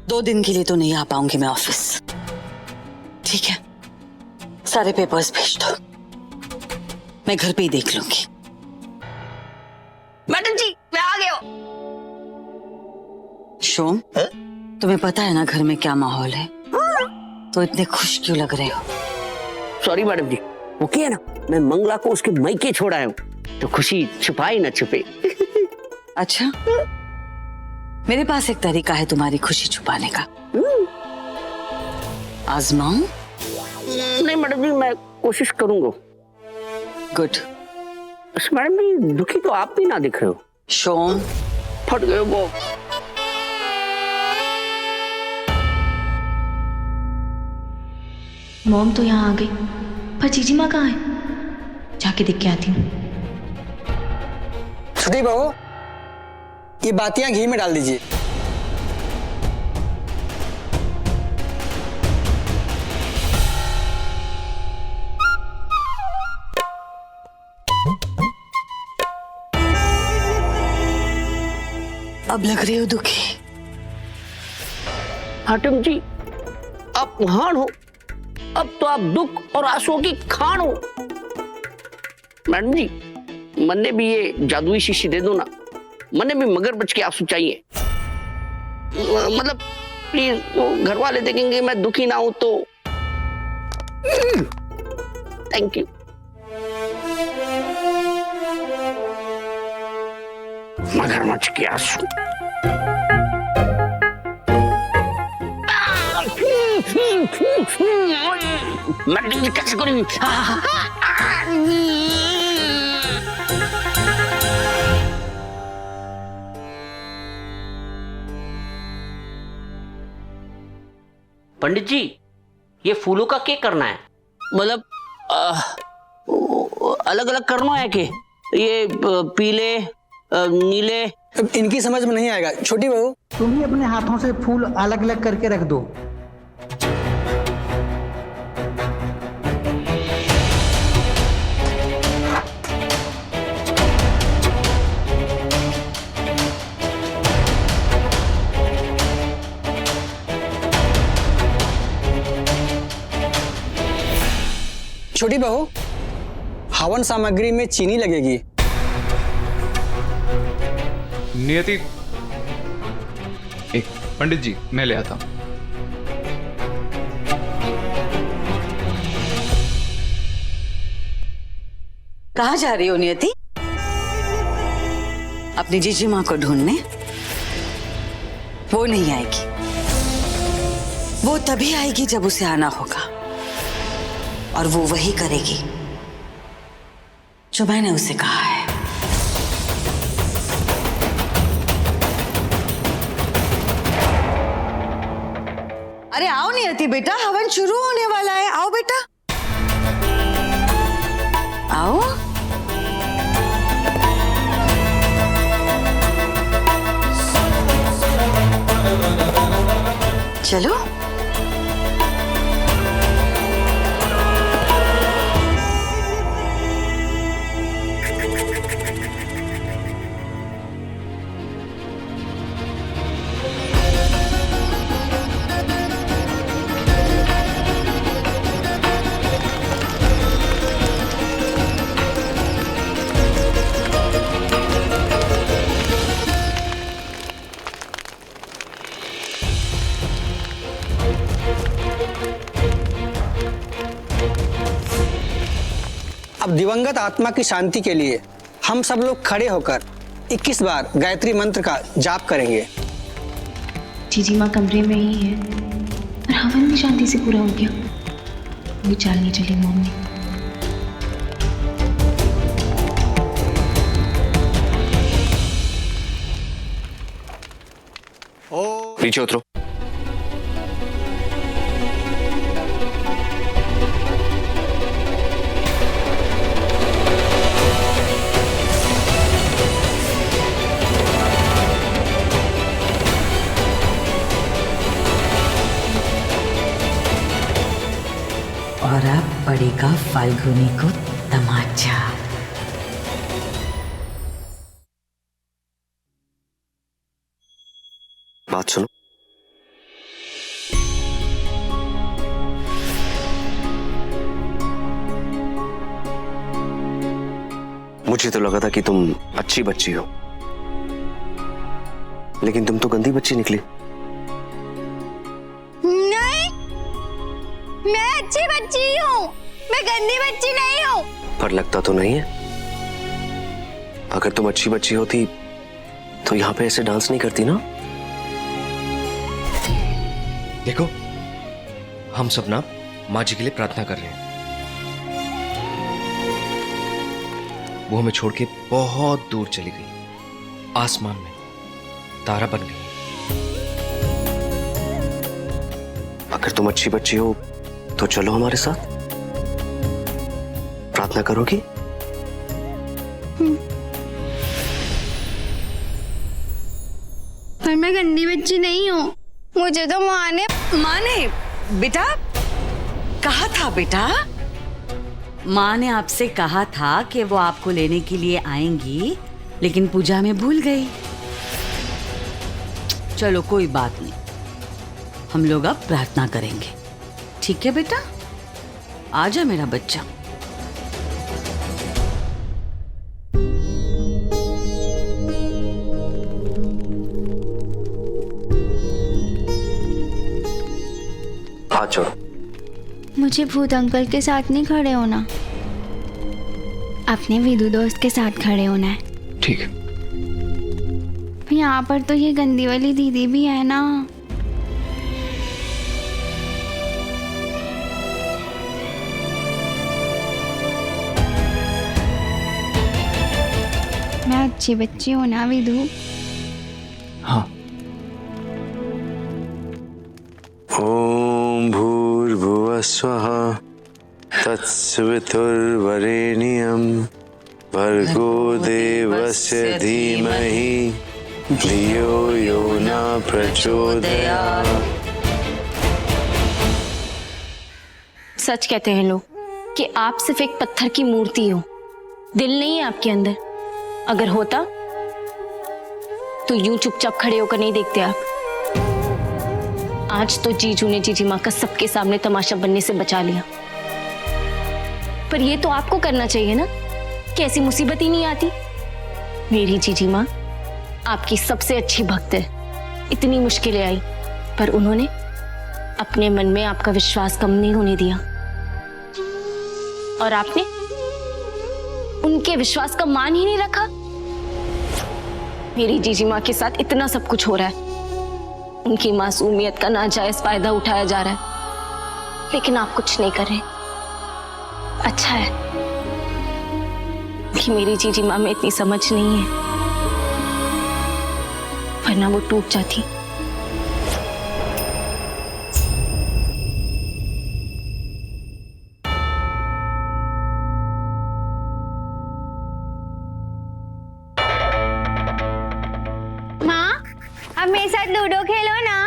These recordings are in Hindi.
2 दिन के लिए तो नहीं आ पाऊंगी मैं ऑफिस। ठीक है, सारे पेपर्स भेज दो, मैं घर पे ही देख लूंगी। मैडम जी मैं आ गया। शोम, तुम्हें पता है ना घर में क्या माहौल है, तो इतने खुश क्यों लग रहे हो? सॉरी मैडम जी, वो क्या है ना, मैं मंगला को उसके मायके छोड़ आया हूँ, तो खुशी छुपाई ना छुपे। अच्छा, मेरे पास एक तरीका है तुम्हारी खुशी छुपाने का, आजमाऊं? नहीं मैडम जी, मैं कोशिश करूंगा। गुड। मैडम जी दुखी तो आप भी ना दिख रहे हो। शोम, फट गए वो। मॉम तो यहाँ आ गई, पर जीजी माँ कहाँ है? जाके देख के आती हूँ। छोटी बहू, ये बातियां घी में डाल दीजिए। अब लग रही हो दुखी। हाटिम जी आप महान हो, अब तो आप दुख और आंसुओं की खान हो। मैडम जी मन्ने भी ये जादुई शीशी दे दो ना, मन्ने भी मगरमच्छ के आंसू चाहिए। मतलब प्लीज, वो घर वाले देखेंगे मैं दुखी ना हूं तो। Thank you. मगरमच्छ के आंसू। मैडम जी कैसे करेंगी? पंडित जी ये फूलों का क्या करना है? मतलब अलग अलग करना है कि ये पीले नीले? इनकी समझ में नहीं आएगा। छोटी बहू, तुम ही अपने हाथों से फूल अलग अलग करके रख दो। छोटी बहू, हवन सामग्री में चीनी लगेगी। नियति, एक पंडित जी मैं ले आता हूं। कहाँ जा रही हो नियति? अपनी जीजी माँ को ढूंढने? वो नहीं आएगी, वो तभी आएगी जब उसे आना होगा, और वो वही करेगी जो मैंने उसे कहा है। अरे आओ नियति बेटा, हवन शुरू होने वाला है, आओ बेटा आओ। चलो। अब दिवंगत आत्मा की शांति के लिए हम सब लोग खड़े होकर 21 बार गायत्री मंत्र का जाप करेंगे। जीजी माँ कमरे में ही है, पर हवन भी शांति से पूरा हो गया। वही चालनी चली मॉम ने। नीचे उतरो। और अब पड़ेगा फाल्गुनी को तमाचा। बात सुनो, मुझे तो लगा था कि तुम अच्छी बच्ची हो, लेकिन तुम तो गंदी बच्ची निकली। नहीं, मैं अच्छी बच्ची हूँ, मैं गंदी बच्ची नहीं हूँ। पर लगता तो नहीं है। अगर तुम अच्छी बच्ची होती तो यहाँ पे ऐसे डांस नहीं करती ना। देखो, हम सब ना माँ जी के लिए प्रार्थना कर रहे हैं। वो हमें छोड़ के बहुत दूर चली गई, आसमान में तारा बन गई। अगर तुम अच्छी बच्ची हो तो चलो हमारे साथ, प्रार्थना करोगी? पर मैं गंदी बच्ची नहीं हूँ, मुझे तो माँ ने बेटा कहा था बेटा, माँ ने आपसे कहा था कि वो आपको लेने के लिए आएंगी, लेकिन पूजा में भूल गई। चलो कोई बात नहीं, हम लोग अब प्रार्थना करेंगे, ठीक है बेटा? आजा मेरा बच्चा। हाथ छोड़ो। मुझे भूत अंकल के साथ नहीं खड़े होना, अपने विदु दोस्त के साथ खड़े होना है। ठीक है। यहाँ पर तो ये गंदी वाली दीदी भी है ना। मैं अच्छी बच्ची हूँ ना विदु? हाँ। ओम भूर्भुवः स्वः तत्सवितुर्वरेण्यं भर्गो देवस्य धीमहि धियो यो न प्रचोदयात्। सच कहते हैं लोग कि आप सिर्फ एक पत्थर की मूर्ति हो, दिल नहीं है आपके अंदर। अगर होता तो यूं चुपचाप खड़े होकर नहीं देखते आप। आज तो जीजू ने जीजी माँ का सबके सामने तमाशा बनने से बचा लिया, पर ये तो आपको करना चाहिए ना कि ऐसी मुसीबत ही नहीं आती। मेरी जीजी माँ आपकी सबसे अच्छी भक्त है, इतनी मुश्किलें आई पर उन्होंने अपने मन में आपका विश्वास कम नहीं होने दिया, और आपने उनके विश्वास का मान ही नहीं रखा। मेरी जीजी माँ के साथ इतना सब कुछ हो रहा है, उनकी मासूमियत का नाजायज फायदा उठाया जा रहा है, लेकिन आप कुछ नहीं कर रहे। अच्छा है कि मेरी जीजी माँ में इतनी समझ नहीं है, वरना वो टूट जाती। माँ, अब मेरे साथ लूडो खेलो ना।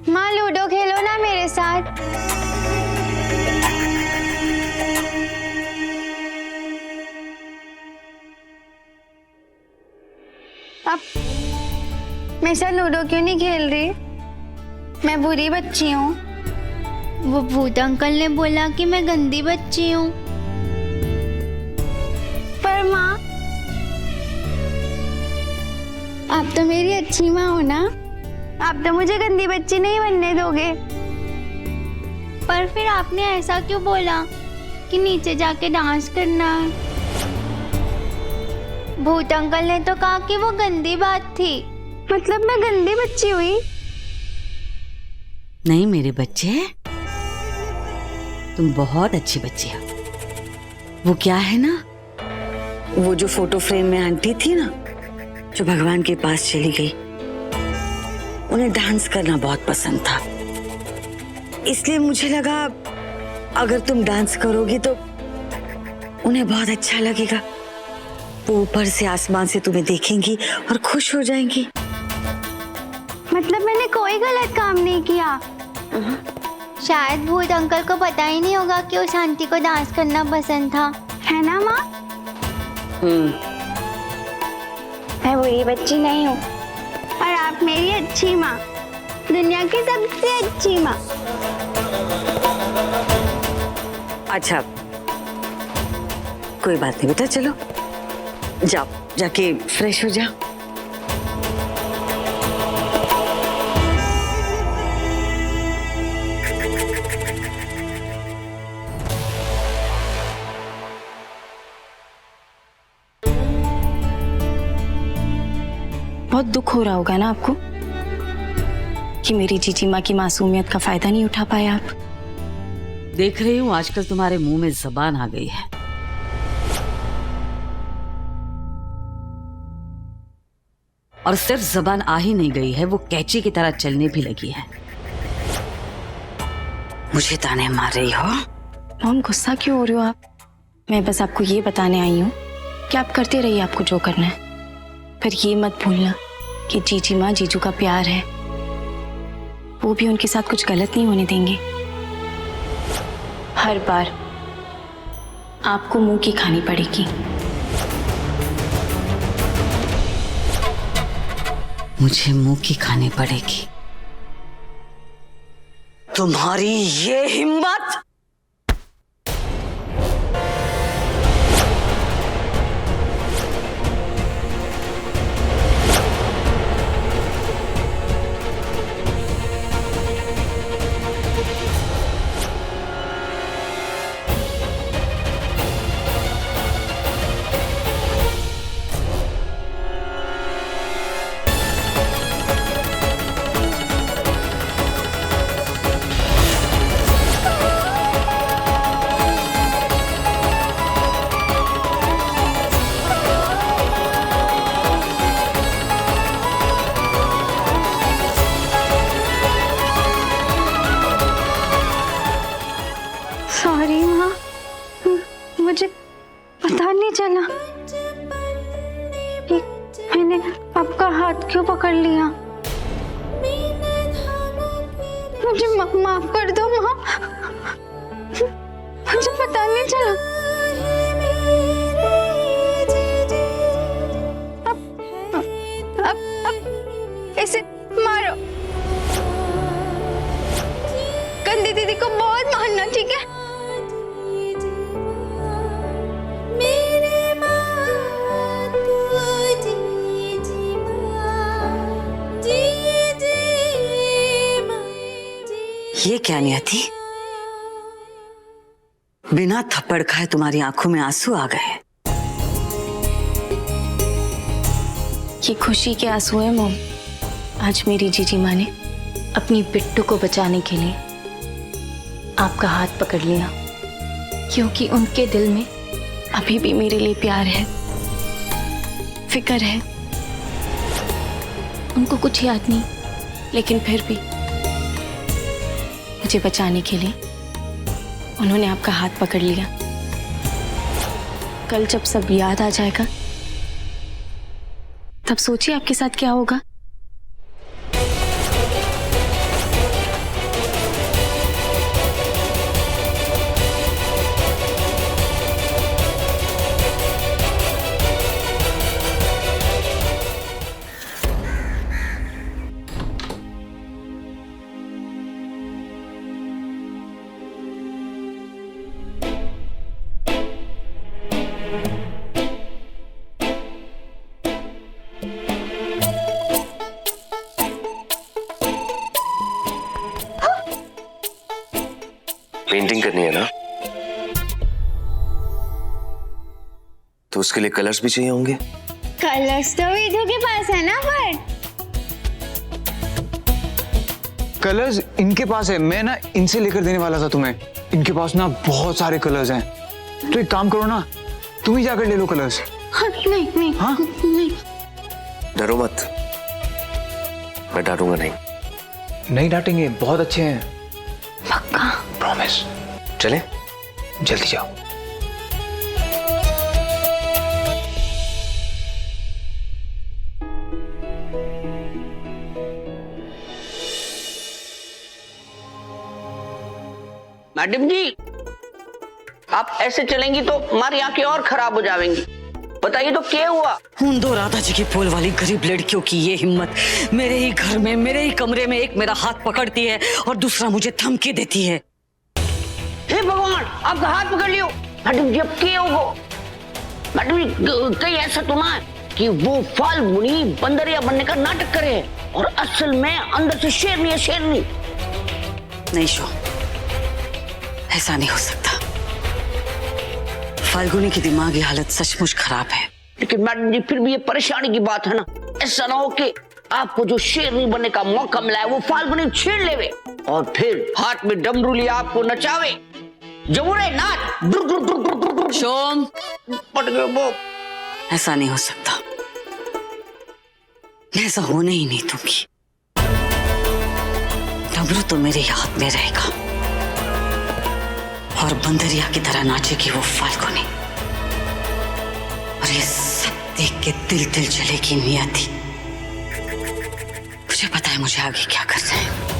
माँ लूडो खेलो ना मेरे साथ। अब मेरे साथ लूडो क्यों नहीं खेल रही? मैं बुरी बच्ची हूँ। वो भूत अंकल ने बोला कि मैं गंदी बच्ची हूँ। पर माँ, आप तो मेरी अच्छी माँ हो ना, आप तो मुझे गंदी बच्ची नहीं बनने दोगे। पर फिर आपने ऐसा क्यों बोला कि नीचे जाके डांस करना है? भूत अंकल ने तो कहा कि वो गंदी बात थी। मतलब मैं गंदी बच्ची हुई? नहीं मेरे बच्चे, तुम बहुत अच्छी बच्ची हो। वो क्या है ना, वो जो फोटो फ्रेम में आंटी थी ना, जो भगवान के पास चली गई, उन्हें डांस करना बहुत पसंद था, इसलिए मुझे लगा अगर तुम डांस करोगी तो उन्हें बहुत अच्छा लगेगा। वो ऊपर से आसमान से तुम्हें देखेंगी और खुश हो जाएंगी। मतलब मैंने कोई गलत काम नहीं किया। शायद भूत अंकल को पता ही नहीं होगा कि उस आंटी को डांस करना पसंद था, है ना माँ? मैं बुरी बच्ची नहीं हूँ, और आप मेरी अच्छी माँ, दुनिया की सबसे अच्छी माँ। अच्छा कोई बात नहीं बेटा, चलो जाओ, जाके फ्रेश हो जाओ। बहुत दुख हो रहा होगा ना आपको कि मेरी जीजी माँ की मासूमियत का फायदा नहीं उठा पाए आप। देख रही हूँ आजकल तुम्हारे मुंह में जबान आ गई है। और सिर्फ जबान आ ही नहीं गई है, वो कैंची की तरह चलने भी लगी है। मुझे ताने मार रही हो? मॉम गुस्सा क्यों हो रही हो आप? मैं बस आपको ये बताने आई हूँ कि आप करते रहिए आपको जो करना है, पर ये मत भूलना कि जीजी माँ जीजू का प्यार है, वो भी उनके साथ कुछ गलत नहीं होने देंगे। हर बार आपको मुंह की खानी पड़ेगी। मुझे मुंह की खानी पड़ेगी? तुम्हारी ये हिम्मत! सॉरी माँ, मुझे पता नहीं चला कि मैंने आपका हाथ क्यों पकड़ लिया। मुझे माफ कर दो माँ, मुझे पता नहीं चला। अब ऐसे मारो, गंदी दीदी को बहुत मारना, ठीक है? ये क्या नियति? बिना थप्पड़ खाए तुम्हारी आंखों में आंसू आ गए। ये खुशी के आंसू है मॉम। आज मेरी जीजी माँ ने अपनी बिट्टू को बचाने के लिए आपका हाथ पकड़ लिया, क्योंकि उनके दिल में अभी भी मेरे लिए प्यार है, फिक्र है। उनको कुछ याद नहीं, लेकिन फिर भी मुझे बचाने के लिए उन्होंने आपका हाथ पकड़ लिया। कल जब सब याद आ जाएगा तब सोचिए आपके साथ क्या होगा। पेंटिंग करनी है ना, तो उसके लिए कलर्स भी चाहिए होंगे। कलर्स तो विधु के पास है ना, पर कलर्स इनके पास है। मैं ना इनसे लेकर देने वाला था तुम्हें। इनके पास ना बहुत सारे कलर्स हैं, तो एक काम करो ना, तुम ही जाकर ले लो कलर्स। नहीं नहीं, हाँ? नहीं। डरो मत, मैं डांटूंगा नहीं। नहीं डांटेंगे, बहुत अच्छे हैं। पक्का? प्रॉमिस। चले, जल्दी जाओ। मैडम जी, आप ऐसे चलेंगी तो हमारी आंखें और खराब हो जाएंगी। बताइए तो क्या हुआ? उन दो राधा जी की पोल वाली गरीब लड़कियों की ये हिम्मत, मेरे ही घर में, मेरे ही कमरे में एक मेरा हाथ पकड़ती है और दूसरा मुझे धमकी देती है। हे भगवान, आपका हाथ पकड़ लियो। मैडम जी अब क्या होगा? मैडम जी कहीं ऐसा तो ना है कि वो फाल्गुनी बंदरिया बनने का नाटक करे और असल में अंदर से शेरनी है, शेरनी? नहीं शो, ऐसा नहीं हो सकता। फाल्गुनी की दिमागी हालत सचमुच खराब है। लेकिन मैडम जी फिर भी ये परेशानी की बात है ना, ऐसा ना हो कि आपको जो शेरनी बनने का मौका मिला है वो फाल्गुनी छीन लेवे और फिर हाथ में डमरू लिया आपको नचावे। जमुरे नाच दुर दुर दुर दुर दुर दुर। शोम, पट गए वो। ऐसा नहीं हो सकता। मैं ऐसा होने ही नहीं दूंगी। डमरू तो मेरे हाथ में रहेगा और बंदरिया की तरह नाचेगी वो फाल्गुनी। और ये सब देख के दिल दिल जलेगी नियति। मुझे पता है मुझे आगे क्या करना है।